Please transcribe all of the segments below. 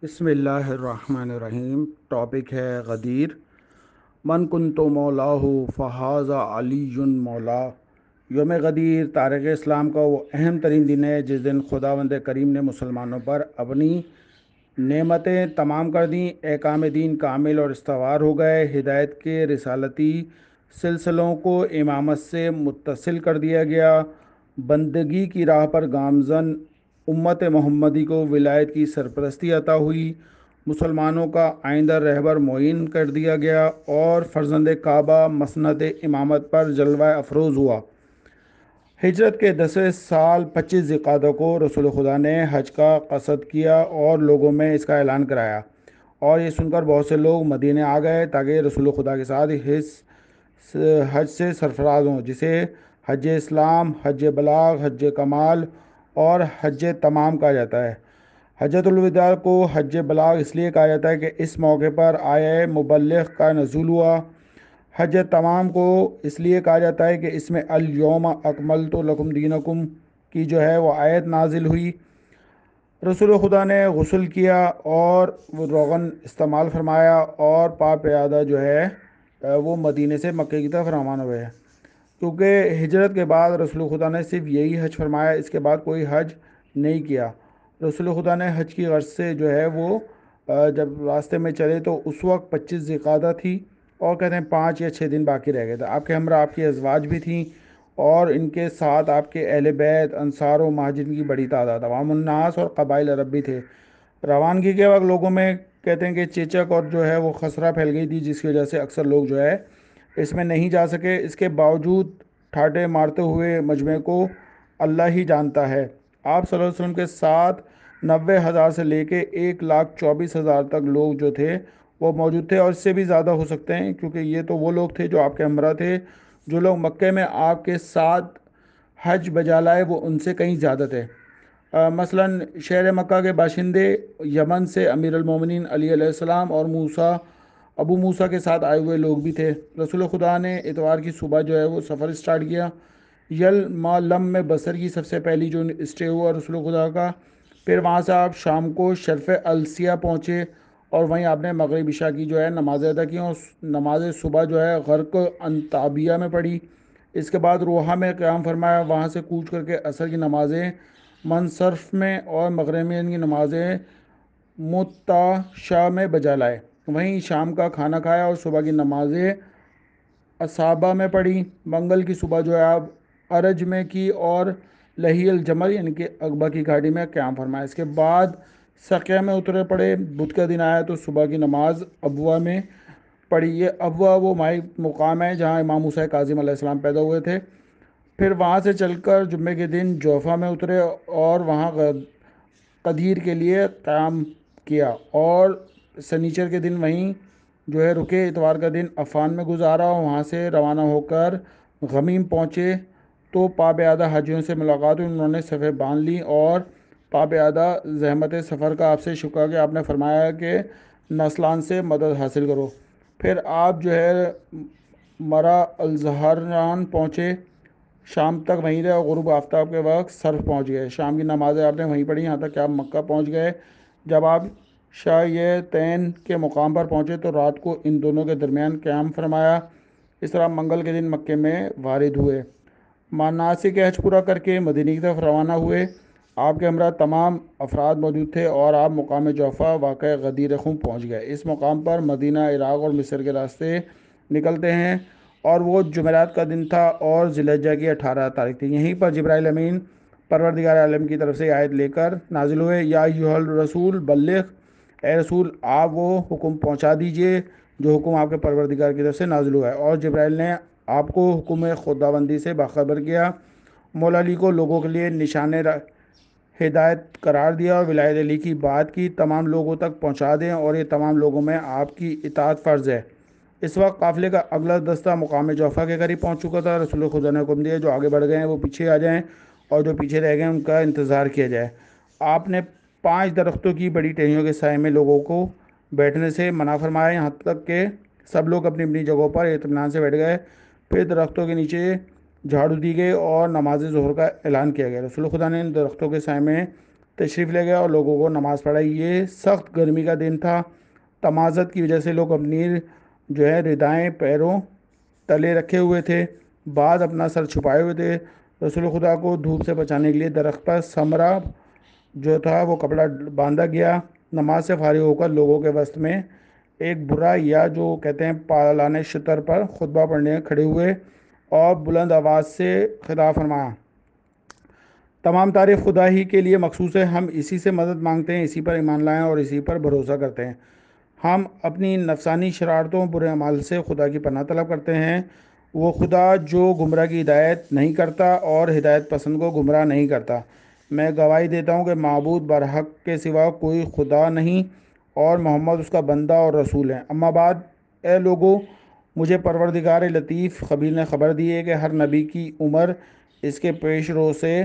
بسم اللہ الرحمن الرحیم۔ ٹاپک ہے غدیر۔ من کنت مولاہ فہذا علی مولا۔ یوم غدیر تاریخ اسلام کا وہ اہم ترین دن ہے جس دن خداوند کریم نے مسلمانوں پر اپنی نعمتیں تمام کر دیں، احکام دین کامل اور استوار ہو گئے، ہدایت کے رسالتی سلسلوں کو امامت سے متصل کر دیا گیا، بندگی کی راہ پر گامزن امت محمدی کو ولایت کی سرپرستی عطا ہوئی، مسلمانوں کا آئندہ رہبر معین کر دیا گیا اور فرزند کعبہ مسند امامت پر جلوہ افروز ہوا۔ ہجرت کے 10ویں سال 25 ذی کو رسول خدا نے حج کا قصد کیا اور لوگوں میں اس کا اعلان کرایا، اور یہ سن کر بہت سے لوگ مدینے آ گئے تاکہ رسول خدا کے ساتھ حج سے سرفراز ہوں، جسے حج اسلام، حج بلاغ، حج کمال اور حج تمام کہا جاتا ہے۔ حجۃ الوداع کو حج بلاغ اس لیے کہا جاتا ہے کہ اس موقع پر آیہ مبلغ کا نزول ہوا۔ حج تمام کو اس لیے کہا جاتا ہے کہ اس میں الیوم اکملت لکم دینکم کی جو ہے وہ آیت نازل ہوئی۔ رسول خدا نے غسل کیا اور وہ روغن استعمال فرمایا اور پا پیادہ جو ہے وہ مدینے سے مکے کی طرف روانہ ہوئے، کیونکہ ہجرت کے بعد رسول خدا نے صرف یہی حج فرمایا، اس کے بعد کوئی حج نہیں کیا۔ رسول خدا نے حج کی غرض سے جو ہے وہ جب راستے میں چلے تو اس وقت 25 ذی تھی، اور کہتے ہیں 5 یا 6 دن باقی رہ گئے تھے۔ آپ کے ہمراہ آپ کی ازواج بھی تھیں اور ان کے ساتھ آپ کے اہل بیت، انصار و مہاجرین کی بڑی تعداد، عوام الناس اور قبائل عرب بھی تھے۔ روانگی کے وقت لوگوں میں کہتے ہیں کہ چیچک اور جو ہے وہ خسرہ پھیل گئی تھی، جس کی وجہ سے اکثر لوگ جو ہے اس میں نہیں جا سکے۔ اس کے باوجود ٹھاٹے مارتے ہوئے مجمع کو اللہ ہی جانتا ہے، آپ صلی اللہ علیہ وسلم کے ساتھ 90,000 سے لے کے 1,24,000 تک لوگ جو تھے وہ موجود تھے، اور اس سے بھی زیادہ ہو سکتے ہیں، کیونکہ یہ تو وہ لوگ تھے جو آپ کے ہمراہ تھے۔ جو لوگ مکے میں آپ کے ساتھ حج بجا لائے وہ ان سے کہیں زیادہ تھے۔ مثلاً شہر مکہ کے باشندے، یمن سے امیر المومنین علی علیہ السلام اور ابو موسیٰ کے ساتھ آئے ہوئے لوگ بھی تھے۔ رسول خدا نے اتوار کی صبح جو ہے وہ سفر اسٹارٹ کیا۔ لم میں بصر کی سب سے پہلی جو اسٹے ہوا رسول خدا کا، پھر وہاں سے آپ شام کو شرف السیہ پہنچے اور وہیں آپ نے مغرب عشاء کی جو ہے نماز ادا کی، اور نماز صبح جو ہے غرق انتابیہ میں پڑھی۔ اس کے بعد روحہ میں قیام فرمایا، وہاں سے کوچ کر کے عصر کی نمازیں منصرف میں اور مغربین کی نمازیں متعشہ میں بجا لائے، وہیں شام کا کھانا کھایا اور صبح کی نمازیں اصابہ میں پڑھی۔ منگل کی صبح جو ہے آپ ارج میں کی اور لہی الجمل یعنی کہ عقبہ کی گھاٹی میں قیام فرمایا۔ اس کے بعد سقیہ میں اترے پڑے۔ بدھ کا دن آیا تو صبح کی نماز ابوا میں پڑھی۔ یہ ابوا وہ مقام ہے جہاں امام موسیٰ کاظم علیہ السلام پیدا ہوئے تھے۔ پھر وہاں سے چل کر جمعے کے دن جوفہ میں اترے اور وہاں قدیر کے لیے قیام کیا، اور سنیچر کے دن وہیں جو ہے رکے۔ اتوار کا دن عفان میں گزارا اور وہاں سے روانہ ہو کر غمیم پہنچے تو پا پیادہ حاجیوں سے ملاقات ہوئی، انہوں نے صفیں باندھ لی اور پا پیادہ زحمت سفر کا آپ سے شکر کہ آپ نے فرمایا کہ نسلان سے مدد حاصل کرو۔ پھر آپ جو ہے مرا الزہران پہنچے، شام تک وہیں رہے اور غروب آفتاب کے وقت صرف پہنچ گئے۔ شام کی نمازیں آپ نے وہیں پڑھی یہاں تک کہ آپ مکہ پہنچ گئے۔ جب آپ شایعتین کے مقام پر پہنچے تو رات کو ان دونوں کے درمیان قیام فرمایا۔ اس طرح منگل کے دن مکے میں وارد ہوئے، مناسک حج پورا کر کے مدینہ کی طرف روانہ ہوئے۔ آپ کے ہمراہ تمام افراد موجود تھے اور آپ مقام جوفہ واقع غدیر خم پہنچ گئے۔ اس مقام پر مدینہ، عراق اور مصر کے راستے نکلتے ہیں، اور وہ جمعرات کا دن تھا اور ذی الحجہ کی 18 تاریخ تھی۔ یہیں پر جبرائیل امین پروردگار عالم کی طرف سے آیت لے کر نازل ہوئے، یا ایھا الرسول بلغ، اے رسول آپ وہ حکم پہنچا دیجئے جو حکم آپ کے پروردگار کی طرف سے نازل ہوا ہے۔ اور جبرائیل نے آپ کو حکم خداوندی سے باخبر کیا، مولا علی کو لوگوں کے لیے نشان ہدایت قرار دیا اور ولایت علی کی بات کی تمام لوگوں تک پہنچا دیں، اور یہ تمام لوگوں میں آپ کی اطاعت فرض ہے۔ اس وقت قافلے کا اگلا دستہ مقام جوفہ کے قریب پہنچ چکا تھا۔ رسول خدا نے حکم دیا جو آگے بڑھ گئے ہیں وہ پیچھے آ جائیں، اور جو پیچھے رہ گئے ہیں ان کا انتظار کیا جائے۔ آپ نے 5 درختوں کی بڑی ٹہنیوں کے سائے میں لوگوں کو بیٹھنے سے منع فرمایا، یہاں تک کہ سب لوگ اپنی اپنی جگہوں پر اطمینان سے بیٹھ گئے۔ پھر درختوں کے نیچے جھاڑو دی گئی اور نماز ظہر کا اعلان کیا گیا۔ رسول خدا نے ان درختوں کے سائے میں تشریف لے گیا اور لوگوں کو نماز پڑھائی۔ یہ سخت گرمی کا دن تھا، تمازت کی وجہ سے لوگ اپنی ردائیں پیروں تلے رکھے ہوئے تھے، بعض اپنا سر چھپائے ہوئے تھے۔ رسول خدا کو دھوپ سے بچانے کے لیے درخت پر ثمرہ جو تھا وہ کپڑا باندھا گیا۔ نماز سے فارغ ہو کر لوگوں کے وسط میں ایک برا یا جو کہتے ہیں پالان شتر پر خطبہ پڑھنے کھڑے ہوئے اور بلند آواز سے خطاب فرمایا، تمام تعریف خدا ہی کے لیے مخصوص ہے، ہم اسی سے مدد مانگتے ہیں، اسی پر ایمان لائیں اور اسی پر بھروسہ کرتے ہیں۔ ہم اپنی نفسانی شرارتوں برے اعمال سے خدا کی پناہ طلب کرتے ہیں۔ وہ خدا جو گمراہ کی ہدایت نہیں کرتا اور ہدایت پسند کو گمراہ نہیں کرتا۔ میں گواہی دیتا ہوں کہ معبود برحق کے سوا کوئی خدا نہیں اور محمد اس کا بندہ اور رسول ہے۔ اما بعد، اے لوگو، مجھے پروردگار لطیف خبیر نے خبر دی ہے کہ ہر نبی کی عمر اس کے پیش رو سے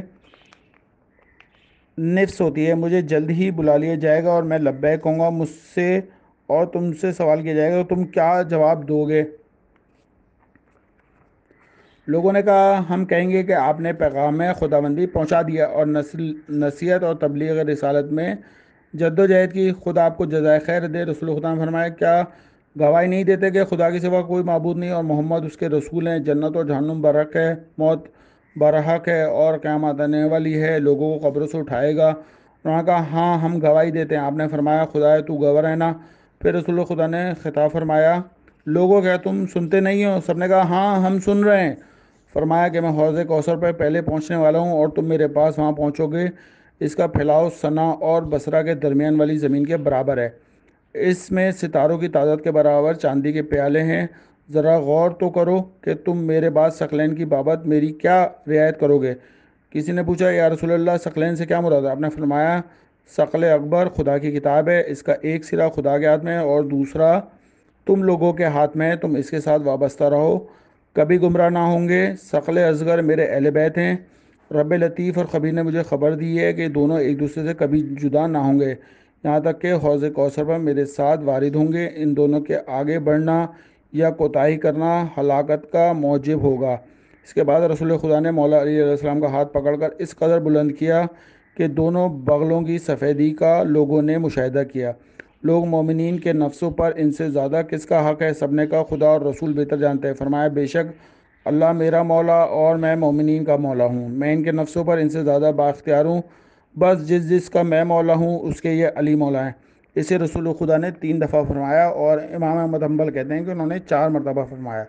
نفس ہوتی ہے۔ مجھے جلد ہی بلا لیا جائے گا اور میں لبیک کہوں گا۔ مجھ سے اور تم سے سوال کیا جائے گا تو تم کیا جواب دو گے؟ لوگوں نے کہا، ہم کہیں گے کہ آپ نے پیغام خداوندی پہنچا دیا اور نصیحت اور تبلیغ رسالت میں جد و جہد کی، خدا آپ کو جزائے خیر دے۔ رسول خدا نے فرمایا، کیا گواہی نہیں دیتے کہ خدا کے سوا کوئی معبود نہیں اور محمد اس کے رسول ہیں؟ جنت اور جہنم برحق ہے، موت برحق ہے اور قیامت آنے والی ہے، لوگوں کو قبروں سے اٹھائے گا۔ انہوں نے کہا، ہاں ہم گواہی دیتے ہیں۔ آپ نے فرمایا، خدا ہے تو گواہ رہنا۔ پھر رسول خدا نے خطاب فرمایا، لوگوں کیا تم سنتے نہیں ہو؟ سب نے کہا، ہاں ہم سن رہے ہیں۔ فرمایا کہ میں حوض کوثر پر پہلے پہنچنے والا ہوں اور تم میرے پاس وہاں پہنچو گے۔ اس کا پھیلاؤ صنع اور بصرہ کے درمیان والی زمین کے برابر ہے، اس میں ستاروں کی تعداد کے برابر چاندی کے پیالے ہیں۔ ذرا غور تو کرو کہ تم میرے بعد ثقلین کی بابت میری کیا رعایت کرو گے؟ کسی نے پوچھا، یا رسول اللہ، ثقلین سے کیا مراد ہے؟ آپ نے فرمایا، ثقل اکبر خدا کی کتاب ہے، اس کا ایک سرا خدا کے ہاتھ میں ہے اور دوسرا تم لوگوں کے ہاتھ میں ہے، تم اس کے ساتھ وابستہ رہو، کبھی گمراہ نہ ہوں گے۔ ثقل اصغر میرے اہل بیت ہیں۔ رب لطیف اور خبیر نے مجھے خبر دی ہے کہ دونوں ایک دوسرے سے کبھی جدا نہ ہوں گے، یہاں تک کہ حوض کوثر پر میرے ساتھ وارد ہوں گے۔ ان دونوں کے آگے بڑھنا یا کوتاہی کرنا ہلاکت کا موجب ہوگا۔ اس کے بعد رسول خدا نے مولا علی علیہ السلام کا ہاتھ پکڑ کر اس قدر بلند کیا کہ دونوں بغلوں کی سفیدی کا لوگوں نے مشاہدہ کیا۔ لوگ مومنین کے نفسوں پر ان سے زیادہ کس کا حق ہے؟ سب نے کہا، خدا اور رسول بہتر جانتے ہیں۔ فرمایا، بے شک اللہ میرا مولا اور میں مومنین کا مولا ہوں، میں ان کے نفسوں پر ان سے زیادہ بااختیار ہوں، بس جس کا میں مولا ہوں اس کے یہ علی مولا ہیں۔ اسے رسول خدا نے 3 دفعہ فرمایا اور امام احمد حنبل کہتے ہیں کہ انہوں نے 4 مرتبہ فرمایا۔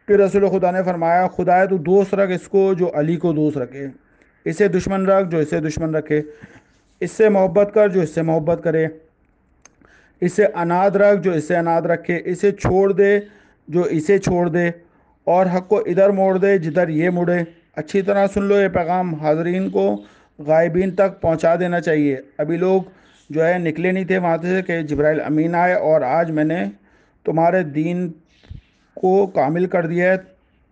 پھر رسول خدا نے فرمایا، خدا ہے تو دوست رکھ اس کو جو علی کو دوست رکھے، اسے دشمن رکھ جو اسے دشمن رکھے، اس سے محبت کر جو اس سے محبت کرے، اسے اناد رکھ جو اسے اناد رکھے، اسے چھوڑ دے جو اسے چھوڑ دے، اور حق کو ادھر موڑ دے جدھر یہ مڑے۔ اچھی طرح سن لو، یہ پیغام حاضرین کو غائبین تک پہنچا دینا چاہیے۔ ابھی لوگ نکلے نہیں تھے وہاں سے کہ جبرائیل امین آئے، اور آج میں نے تمہارے دین کو کامل کر دیا ہے،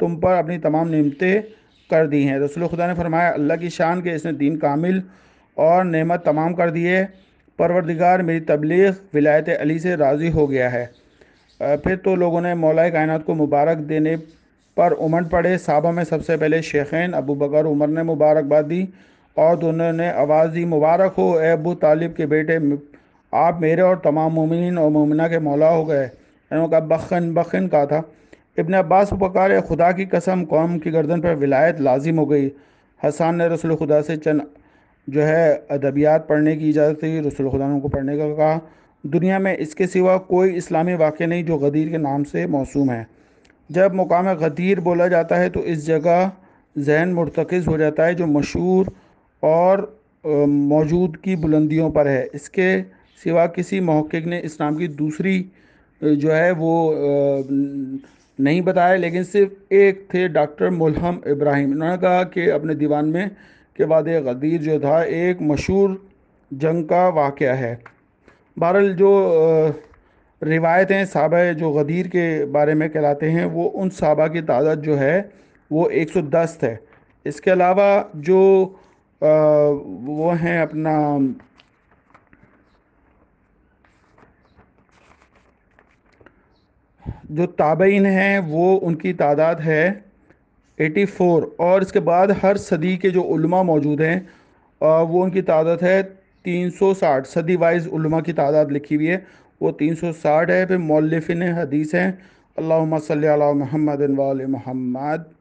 تم پر اپنی تمام نعمتیں کر دی ہیں۔ رسول خدا نے فرمایا، اللہ کی شان کہ اس نے دین کامل اور نعمت تمام کر دی ہے، پروردگار میری تبلیغ ولایت علی سے راضی ہو گیا ہے۔ پھر تو لوگوں نے مولا کائنات کو مبارک دینے پر امنڈ پڑے۔ صحابہ میں سب سے پہلے شیخین ابو بکر عمر نے مبارکباد دی اور دونوں نے آواز دی، مبارک ہو اے ابو طالب کے بیٹے، آپ میرے اور تمام مومنین اور مومنہ کے مولا ہو گئے۔ انہوں نے کہا، بخن بخن کہا تھا۔ ابن عباس پکارے، خدا کی قسم، قوم کی گردن پر ولایت لازم ہو گئی۔ حسان نے رسول خدا سے چند ادبیات پڑھنے کی اجازت دی، رسول خدا نے ان کو پڑھنے کا کہا۔ دنیا میں اس کے سوا کوئی اسلامی واقعہ نہیں جو غدیر کے نام سے موسوم ہے۔ جب مقام غدیر بولا جاتا ہے تو اس جگہ ذہن مرتکز ہو جاتا ہے جو مشہور اور موجود کی بلندیوں پر ہے۔ اس کے سوا کسی محقق نے اسلام کی دوسری وہ نہیں بتایا، لیکن صرف ایک تھے، ڈاکٹر ملہم ابراہیم۔ انہوں نے کہا کہ اپنے دیوان میں کہ وادی غدیر جو تھا ایک مشہور جنگ کا واقعہ ہے۔ بہرحال جو روایتیں صحابہ جو غدیر کے بارے میں کہلاتے ہیں، وہ ان صحابہ کی تعداد جو ہے وہ 110 ہے۔ اس کے علاوہ جو وہ ہیں اپنا جو تابعین ہیں وہ ان کی تعداد ہے 84، اور اس کے بعد ہر صدی کے جو علماء موجود ہیں وہ ان کی تعداد ہے 360، صدی وائز علماء کی تعداد لکھی ہوئی ہے، وہ 360 ہے۔ پھر مؤلفین حدیث ہیں، اللہم صلی علی محمد و آل محمد۔